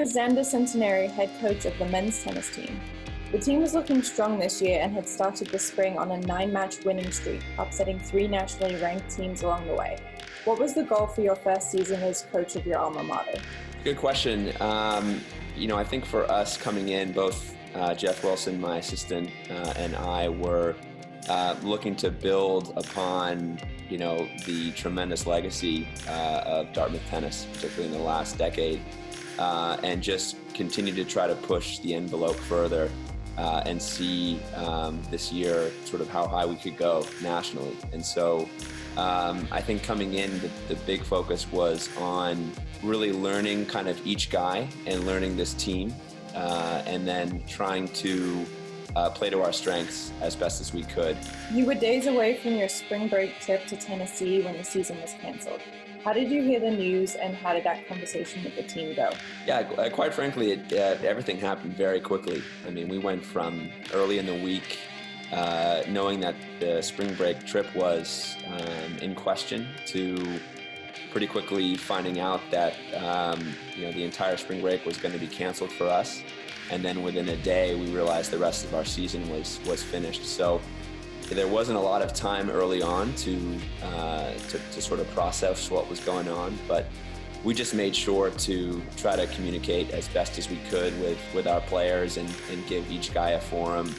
is Xander Centenary, head coach of the men's tennis team. The team was looking strong this year and had started the spring on a 9-match winning streak, upsetting 3 nationally ranked teams along the way. What was the goal for your first season as coach of your alma mater? Good question. I think for us coming in, both Jeff Wilson, my assistant, and I were looking to build upon, the tremendous legacy of Dartmouth tennis, particularly in the last decade, and just continue to try to push the envelope further and see this year sort of how high we could go nationally. And so I think coming in, the big focus was on really learning kind of each guy and learning this team, and then trying to play to our strengths as best as we could. You were days away from your spring break trip to Tennessee when the season was canceled. How did you hear the news, and how did that conversation with the team go? Yeah, quite frankly, everything happened very quickly. I mean, we went from early in the week knowing that the spring break trip was in question to pretty quickly finding out that the entire spring break was going to be canceled for us. And then within a day, we realized the rest of our season was finished. So there wasn't a lot of time early on to sort of process what was going on, but we just made sure to try to communicate as best as we could with our players and give each guy a forum.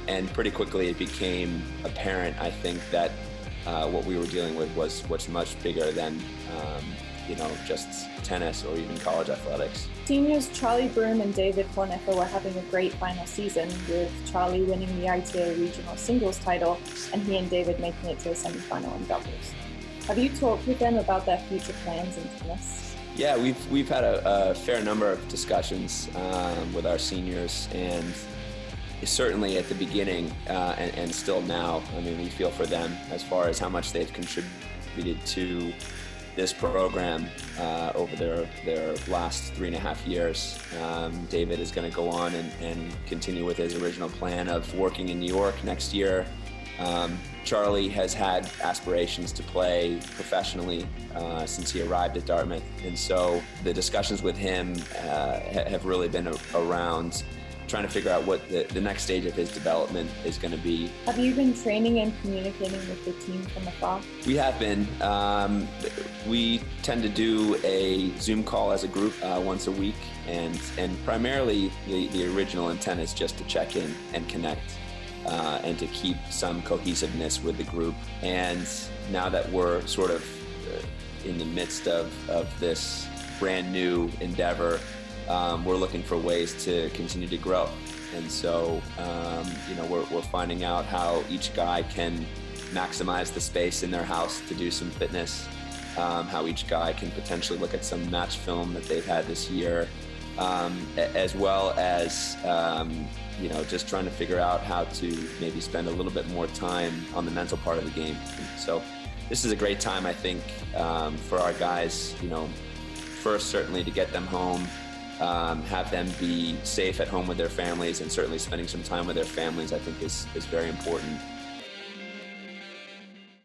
And pretty quickly it became apparent, I think, that what we were dealing with was much bigger than just tennis or even college athletics. Seniors Charlie Broom and David Horneffer were having a great final season, with Charlie winning the ITA regional singles title and he and David making it to the semifinal in doubles. Have you talked with them about their future plans in tennis? Yeah, we've had a fair number of discussions with our seniors, and certainly at the beginning and still now, I mean, we feel for them as far as how much they've contributed to this program over their last 3.5 years. David is going to go on and continue with his original plan of working in New York next year. Charlie has had aspirations to play professionally since he arrived at Dartmouth, and so the discussions with him have really been around trying to figure out what the next stage of his development is going to be. Have you been training and communicating with the team from afar? We have been. We tend to do a Zoom call as a group once a week, and primarily the original intent is just to check in and connect and to keep some cohesiveness with the group. And now that we're sort of in the midst of this brand new endeavor, we're looking for ways to continue to grow. And so, we're finding out how each guy can maximize the space in their house to do some fitness, how each guy can potentially look at some match film that they've had this year, as well as, just trying to figure out how to maybe spend a little bit more time on the mental part of the game. So this is a great time, I think, for our guys, first certainly to get them home, have them be safe at home with their families, and certainly spending some time with their families, I think is very important.